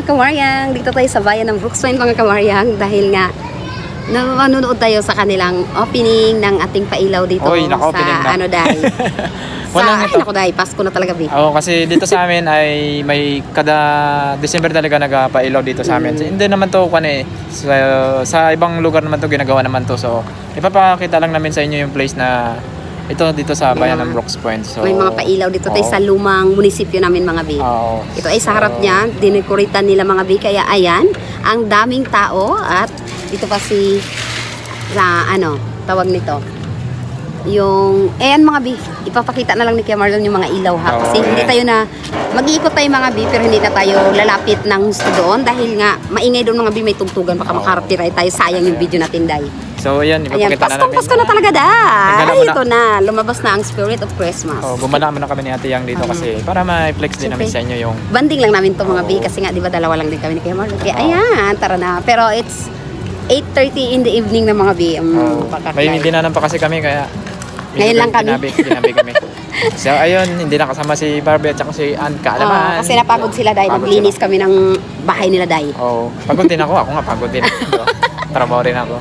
mga kamaryang, dito tayo sa bayan ng Brooks Point mga kamaryang dahil nga nanonood tayo sa kanilang opening ng ating pailaw dito. Oy, sa ano dahil Walang ito. ako dahil Pasko na talaga bi. Oo, kasi dito sa amin ay may kada December talaga nagpailaw dito sa amin. So, hindi naman to sa ibang lugar naman to ginagawa naman to. So, ipapakita lang namin sa inyo yung place na ito dito sa bayan ng Brooks Point. So, may mga pailaw dito tayo sa lumang munisipyo namin mga bi. Oo. Ito ay sa harap niya, dinekoritan nila mga bi. Kaya ayan, ang daming tao at dito pa si tawag nito. Yung, ayan mga bi, ipapakita na lang ni Kuya Marlon yung mga ilaw ha. Kasi hindi tayo na, mag-iikot tayo mga bi, pero hindi na tayo lalapit ng gusto doon. Dahil nga, maingay doon mga bi, may tugtugan, baka makaraptiray tayo, sayang yung video natin dahil. So, ayan, ipapakita na namin. Pasko na talaga dahil. Na. Ito na, lumabas na ang spirit of Christmas. Oh, gumala na kami ni Ate Yang dito kasi para ma-flex din namin sa inyo yung banding lang namin to mga bi, kasi nga di ba dalawa lang din kami ni Kuya Marlon. Kaya ayan, tara na. Pero it's 8:30 in the evening na mga bi. May dinanan pa kasi kami kaya ngayon lang kami. Ginabi kami. So ayun, hindi nakasama si Barbie at saka si Ann Kaalaman. Kasi napagod sila dahil naglinis kami ng bahay nila dahil. Pagod din ako nga pagod din. Trabaho rin ako.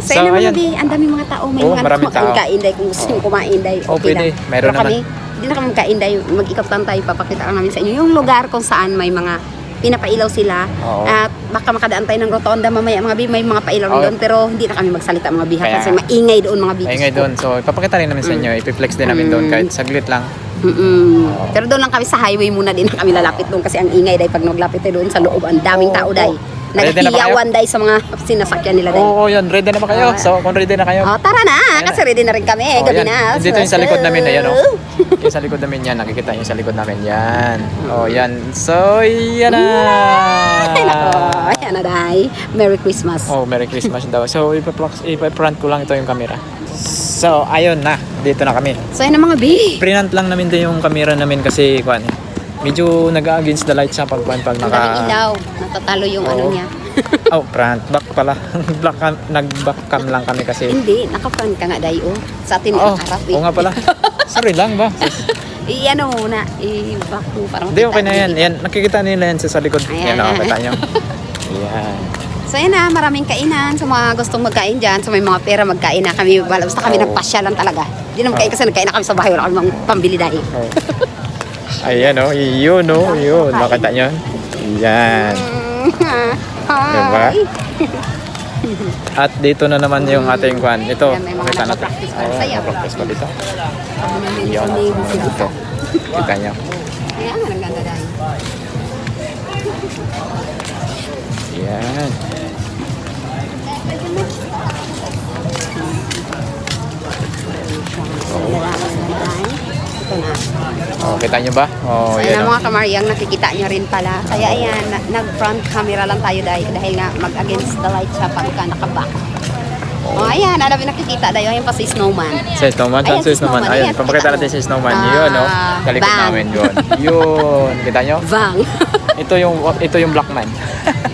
So yun naman bi, ang daming mga tao. May mga maraming tao. Kain dahil kung gusto nyo kumain dahil okay pwede. lang. Meron Pero naman. hindi na kami kain dahil mag-ikaptan tayo, papakita lang namin sa inyo yung lugar kung saan may mga pinapailaw sila. At baka makadaan tayo ng rotonda mamaya mga bi, may mga pailaw doon, pero hindi na kami magsalita mga biha kasi maingay doon mga bi. Maingay doon. So ipapakita rin namin sa inyo, ipiflex din namin doon kahit saglit lang. Pero doon lang kami sa highway muna din kami lalapit doon kasi ang ingay dahil pag naglapit tayo doon sa loob, ang daming tao dahil. Naghiyawan dahil sa mga sinasakyan nila dahil. Oo, yun. Ready na ba kayo? So, kung ready na kayo. Tara na, kasi ready na rin kami. Gabi na. Dito yung sa likod namin, ayan o. Yung sa likod namin yan, nakikita yung sa likod namin yan. Yan. So, yan na. Ay, nako. Ayan na dahil. Merry Christmas. Merry Christmas daw. So, ipa-front ko lang ito yung camera. So, ayun na. Dito na kami. So, yun na mga bi. Print lang namin din yung camera namin kasi, medyo nag-against the light siya pag Ang daming ilaw. Natatalo yung ano niya. Front. Back pala. Nag-back cam lang kami kasi. Hindi, naka-front ka nga dahi sa atin nakaharap eh. Oo nga pala. Sorry lang ba? I-ano muna. I-back mo para hindi, okay na yan. Yan. Nakikita nila yan sa likod. Yan, nakakita nyo. Yan. So yan na, maraming kainan sa mga gustong magkain dyan. So may mga pera magkain na kami. Basta kami nagpasya lang talaga. Hindi naman kain kasi nagkain na kami sa bahay. Wala kami pambili dahi. Ayan yun yun. Makita nyo? Yan. Diba? At dito na naman yung ating kwan. Ito, makita natin. Practice pa dito. Yan. Dito. Kita nyo. Ayan, ang ganda dahil. Yan. Ito na. Kita nyo ba? So yan mga kamaryang, nakikita nyo rin pala. Kaya ayan, nag-front camera lang tayo dahil nga mag-against the light siya pagka nakaback. Ayan, alam mo nakikita dahil yung pa si Snowman. Si Snowman? Saan si Snowman? Ayan, pampakita natin si Snowman. Yun, kalikot namin yun. Yun, kita nyo? Bang! Ito yung Blackman.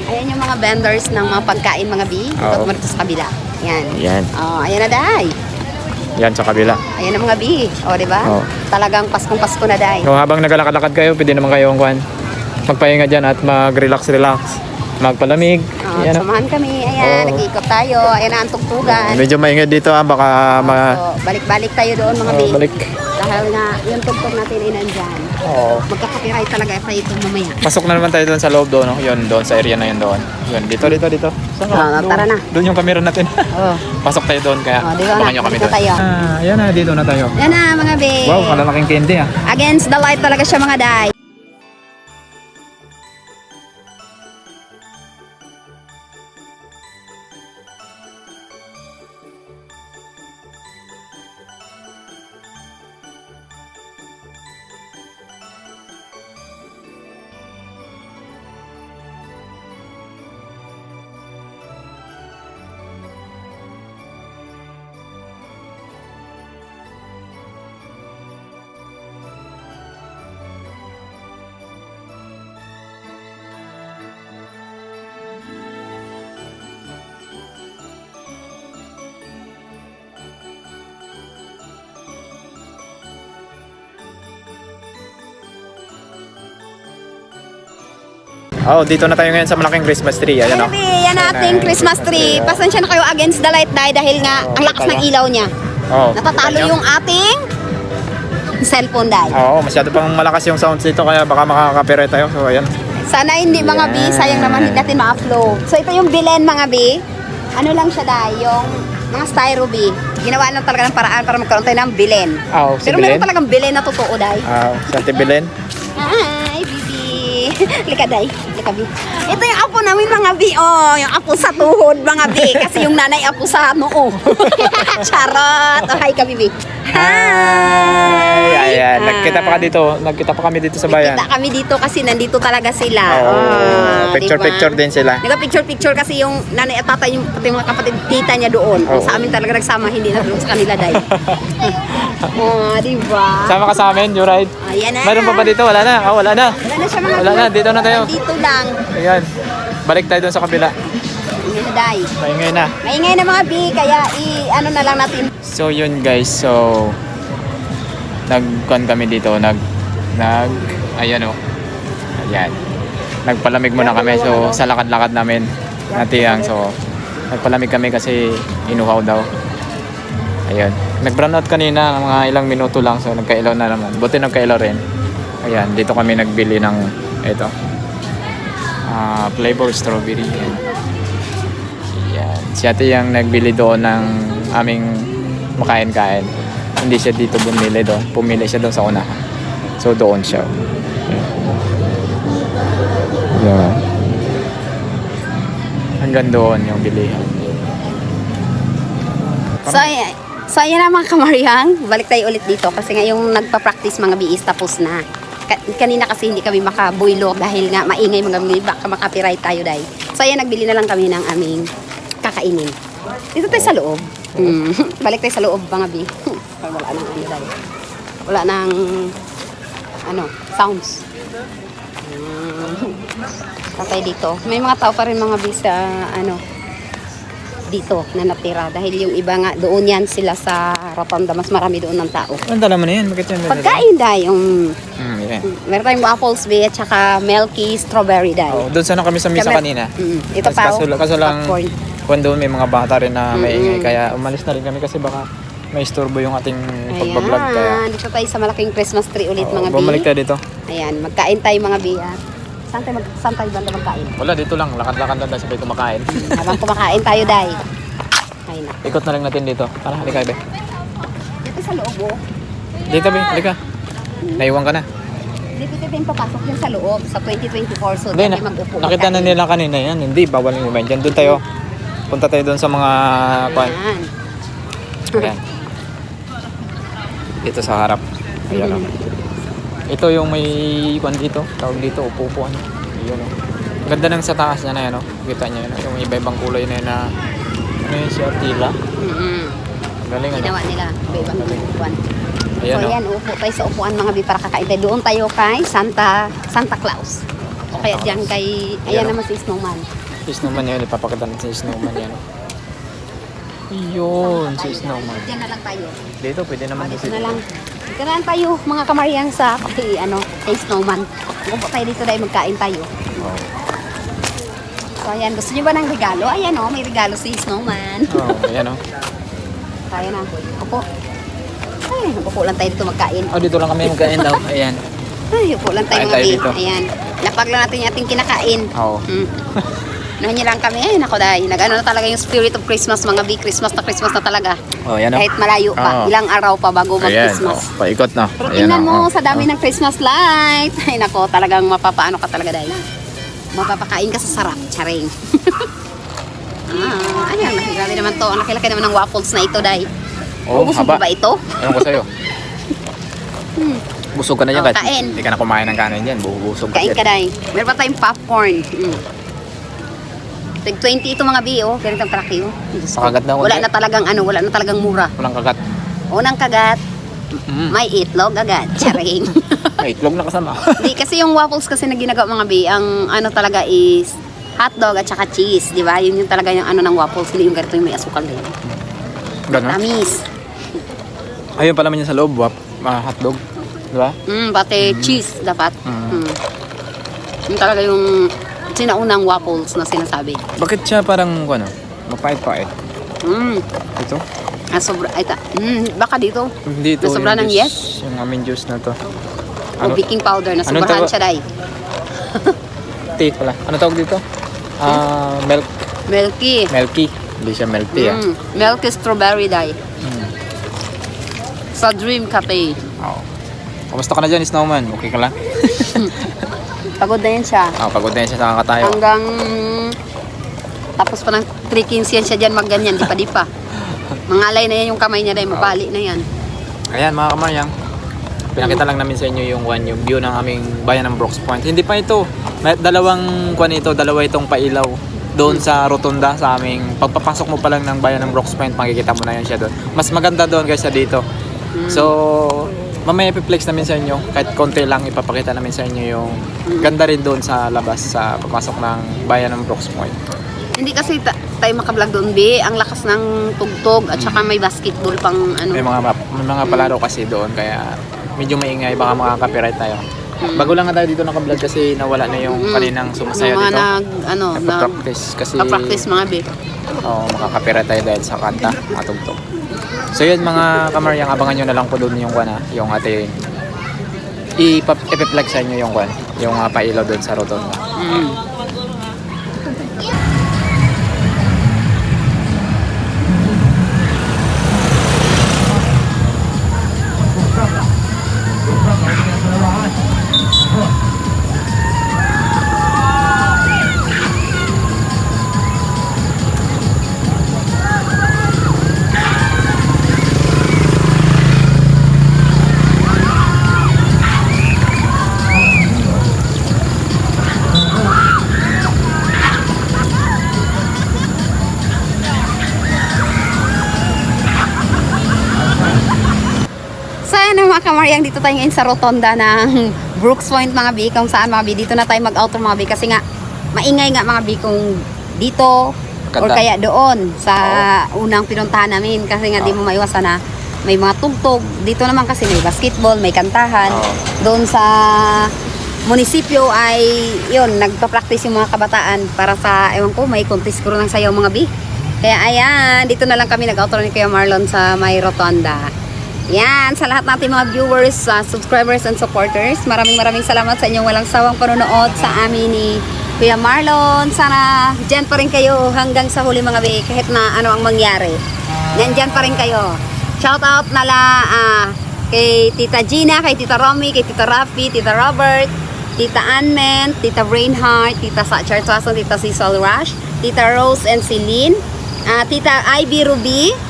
Ayan yung mga vendors ng mga pagkain mga bi. Ito ito sa kabila. Ayan. Yan. Ayan na dahi. Yan sa kabila. Ayan ang mga bi. Diba? Talagang Paskong-Pasko na dahi. So, habang naglalakad-lakad kayo, pwede naman kayong magpahinga dyan at mag-relax-relax. Magpalamig. Samahan kami. Ayan, nag-iikot tayo. Ayan na ang tugtugan. Medyo maingay dito baka balik-balik tayo doon mga bi. Balik. Dahil nga yung tugtog natin ay nandyan. Magkaka-copyright talaga ito mamaya. Pasok na naman tayo doon sa loob doon. Yun, doon sa area na yun doon. Yun, dito. Tara na. Doon yung camera natin. Pasok tayo doon kaya abangan nyo kami doon. Ayan na, dito na tayo. Yan na mga bi. Wow, malalaking candy Against the light talaga siya mga day. Oh, dito na tayo ngayon sa malaking Christmas tree. Ayan, Ayan, oh. Bi, yan ating Christmas tree. Pasensya na kayo against the light dahil nga ang lakas ng ilaw niya. Oh, Natatalo kita nyo? yung ating cellphone dahil. Oo, masyado pang malakas yung sounds dito kaya baka makaka-copyright tayo. So, ayan. Sana hindi mga Bi, sayang naman hindi natin ma-upload. So ito yung bilen mga Bi. Ano lang siya dahil, yung mga styro Bi. Ginawa lang talaga ng paraan para magkaroon tayo ng bilen. Oh, si Pero meron Belen. talagang bilen na totoo dahil. Si Ate Belen. Hi, Bibi. Lika, Day. Lika, Bi. Ito yung apo namin, mga Bi. Oh, yung apo sa tuhod, mga Bi. Kasi yung nanay apo sa noo. Charot. Oh, hi ka, Bibi. Hi. Ayan, nagkita pa kami dito sa bayan. Kita kami dito kasi nandito talaga sila. Oh, picture-picture din sila. Nagpa-picture-picture kasi yung nanay at tatay, yung pati mga kapatid, tita niya doon. Oh. Sa amin talaga nagsama, hindi na doon sa kanila, Day. Oh, di ba? Sama ka sa amin, you ride. Ayan na. Meron pa ba dito? Wala na. Wala na. Wala na siya mga Wala na, dito na tayo. Dito lang. Ayan. Balik tayo dun sa kabila. Ingay na, Day. Maingay na. Maingay na mga Bi, kaya ano na lang natin. So yun guys, so nagkuhan kami dito, ayan o. Ayan. Nagpalamig muna kami, so sa lakad-lakad namin natiyang, so nagpalamig kami kasi inuhaw daw. Ayun. Nag-brown out kanina, mga ilang minuto lang, so nagkailaw na naman. Buti nagkailaw rin. Ayan, dito kami nagbili ng ito. Flavor strawberry. Ayan. Si ate yung nagbili doon ng aming makain-kain. Hindi siya dito bumili doon. Pumili siya doon sa unahan. So doon siya. Ayan. Hanggang doon yung bilihan. So ayan na mga kamaryang, balik tayo ulit dito kasi nga yung nagpa-practice mga biis tapos na. Kanina kasi hindi kami makabuylo dahil nga maingay mga biis, baka makapiright tayo dahil. So ayan, nagbili na lang kami ng aming kakainin. Dito tayo sa loob. Balik tayo sa loob mga bi. Wala nang ano dahil. Wala nang sounds. Patay dito. May mga tao pa rin mga bi sa dito na natira dahil yung iba nga doon yan sila sa Rotonda, mas marami doon ng tao. Ang dala mo na yan? Bakit yan? Pagkain dahil yung Yeah. meron tayong waffles bi at saka milky strawberry dahil. Oh, doon sana kami sa misa kanina. Ito pa Kaso lang, popcorn. kung doon may mga bata rin na maingay, kaya umalis na rin kami kasi baka may istorbo yung ating pagbablog. Kaya Dito tayo sa malaking Christmas tree ulit mga bi. bumalik tayo dito. Ayan, magkain tayo mga bi. Saan tayo banda magkain? Wala, dito lang. Lakad-lakad lang tayo sabay kumakain. Habang kumakain tayo dahil. Ay na. Ikot na lang natin dito. Tara, halika, be. Dito sa loob oh. Dito, be. Halika. Naiwan ka na. Dito tayong papasok yun sa loob sa 2024. So, Hindi, dito mag-upo. nakita na nila kanina yan. Hindi, bawal yung event. Yan, doon tayo. Punta tayo doon sa mga kwan. Ayan. Ayan. Dito sa harap. Ayan, oh. Ito yung may kwan dito. Tawag dito, upo-upuan. Ayan, oh. Ganda ng sa taas niya na yan, oh. Kita niyo yun. Yung iba-ibang kulay na yun na ano yun, si Artila. Galing, ano? Ginawa nila. Iba-ibang upuan. Ayan, So oh. yan, upo tayo sa upuan mga bi para kakain tayo. Doon tayo kay Santa Claus. O kaya diyan kay, ayan Ayan, naman si Snowman. Si Snowman yun. Ipapakita natin si Snowman yan, oh. Yun, si Snowman. Diyan na lang tayo. Dito, pwede naman Dito na lang. Dito na lang tayo mga kamaryang sa kay Snowman. Upo tayo dito dahil magkain tayo. Oh. So ayan, gusto niyo ba ng regalo? Ayan oh, may regalo si Snowman. Oh, ayan, oh. Tayo na. Upo. Ay, upo lang tayo dito magkain. Oh, dito lang kami magkain daw. Ayan. Ay, upo lang tayo Kain mga tayo bi. dito. Ayan. Lapag lang natin yung ating kinakain. Oo. Noon niyo lang kami. Ay, nako dahil. Nag-ano na talaga yung spirit of Christmas mga bi. Christmas na talaga. Oh, ayan, oh. Kahit malayo pa. Oo. Ilang araw pa bago Ayan, mag-Christmas. oh. Paikot na. Pero Ayan, tingnan mo oh. sa dami ng Christmas light. Ay, nako, talagang mapapaano ka talaga dahil. Mapapakain ka sa sarap. Charing. Ayan. Grabe naman to. Ang laki-laki naman ng waffles na ito dahil. Oh, Ubus mo haba. ba ito? Ewan ko sa'yo. Busog ka na dyan, Oh, kahit kain. hindi ka na kumain ng kanin dyan. Busog ka Kain ka dyan. dahil. Meron pa tayong popcorn. Tig 20 ito mga bi, oh. Ganitong traki, oh. Diyos ko. Pakagat na ako, Wala eh. na talagang mura. Walang kagat. Unang kagat, Mm. may itlog agad. Charing. May itlog na kasama. Di, kasi yung waffles kasi na ginagawa mga bi, ang ano talaga is hotdog at saka cheese, di ba? Yun yung talaga yung ano ng waffles, hindi yung ganito yung may asukal din. Ganon. Tamis. Ayun pala man yan sa loob, hotdog. Di ba? Pati cheese dapat. Mm. Yung talaga yung sinaunang waffles na sinasabi. Bakit siya parang, mapait-pait? Ito? Baka dito. Hindi ito. Nasobra yung ng juice, Yung aming juice na to. O baking powder na anong sobrahan tawag? siya dahil. Tea pala. Ano tawag dito? Milky. Milky. Hindi siya milk tea Milky strawberry dye. Sa Dream Cafe. Oo. Kamusta ka na dyan, Snowman? Okay ka lang? Pagod na yan siya. Pagod na yan siya sa kakatayo. Hanggang tapos pa ng 3:15 yan siya dyan magganyan, di pa. Mangalay na yan yung kamay niya dahil mabali na yan. Ayan mga kamaryang, pinakita lang namin sa inyo yung view ng aming bayan ng Brooks Point. Hindi pa ito. May dalawang dalawa itong pailaw doon sa rotunda sa aming pagpapasok mo pa lang ng bayan ng Brooks Point, makikita mo na yan siya doon. Mas maganda doon kaysa dito. So, mamaya ipiplex namin sa inyo, kahit konti lang ipapakita namin sa inyo yung ganda rin doon sa labas sa papasok ng bayan ng Brooks Point. Hindi kasi tayo makablog doon, be. Ang lakas ng tugtog at saka may basketball pang ano. May mga palaro kasi doon, kaya medyo maingay, baka makaka-copyright tayo. Bago lang nga tayo dito naka-vlog kasi nawala na yung kaninang sumasayaw Yung mga dito. Nagpa-practice kasi practice mga be. makaka-copyright tayo dahil sa kanta, mga tugtog. So yun mga kamaryang, abangan nyo na lang po doon yung ating ipi-plug sa inyo yung pailaw doon sa rotonda. Mga kamaryang, dito tayo ngayon sa rotonda ng Brooks Point mga bi, kung saan mga bi, dito na tayo mag-outro mga bi kasi nga maingay nga mga bi kung dito or kaya doon sa unang pinuntahan namin kasi nga di mo maiwasan na may mga tugtog. Dito naman kasi may basketball, may kantahan. Doon sa munisipyo ay yun, nagpa-practice yung mga kabataan para sa, ewan ko, may contest ko ng sayaw mga bi. Kaya ayan, dito na lang kami nag-outro ni Kuya Marlon sa may rotonda. Yan, sa lahat natin mga viewers, subscribers and supporters, maraming salamat sa inyong walang sawang panonood sa amin ni Kuya Marlon. Sana dyan pa rin kayo hanggang sa huli mga be, kahit na ano ang mangyari. Nandyan pa rin kayo. Shout out kay Tita Gina, kay Tita Romy, kay Tita Rafi, Tita Robert, Tita Anmen, Tita Brainheart, Tita Sachar Tuason, Tita Cecil Rush, Tita Rose and Celine, Tita Ivy Ruby,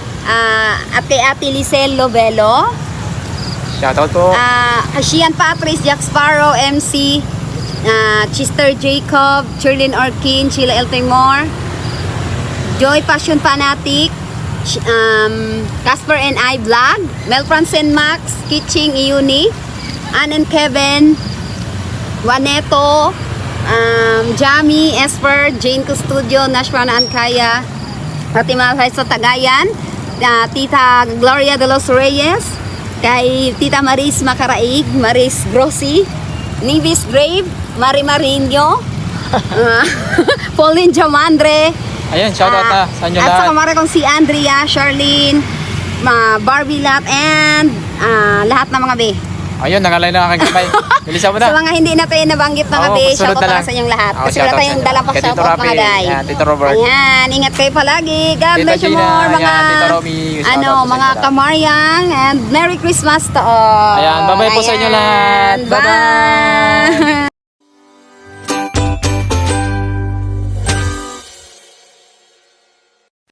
at kay Ate Lisel Lovelo. Shoutout po. Hashian Patrice, Jack Sparrow, MC, Chester Jacob, Cherlyn Orkin, Sheila El Timor, Joy Passion Fanatic, Casper and I Vlog, Mel Francen Max, Kitching Iuni, Ann and Kevin, Juaneto, Jamie, Esper, Jane Custudio, Nashwana Ankaya, Fatima sa Tagayan, Tita Gloria de los Reyes, kay Tita Maris Macaraig, Maris Grossi, Nivis Grave, Mari Marino, Pauline Jamandre. Ayun, shoutout sa inyo at lahat. sa kamara kong si Andrea, Charlene, Barbie Lat, and lahat ng mga be. Ayun, nangalay na aking kamay. Bilisan mo na. Sa mga hindi natin nabanggit mga be, shoutout na lang sa inyong lahat. Kasi wala tayong dalang pa shoutout mga day. Tito Robert. Ayan, ingat kayo palagi. God Tita bless you Gina, more mga Tita Romy, shoutout sa mga inyo lahat. kamaryang, and Merry Christmas to all. Ayan, bye-bye po sa inyo lahat. Bye!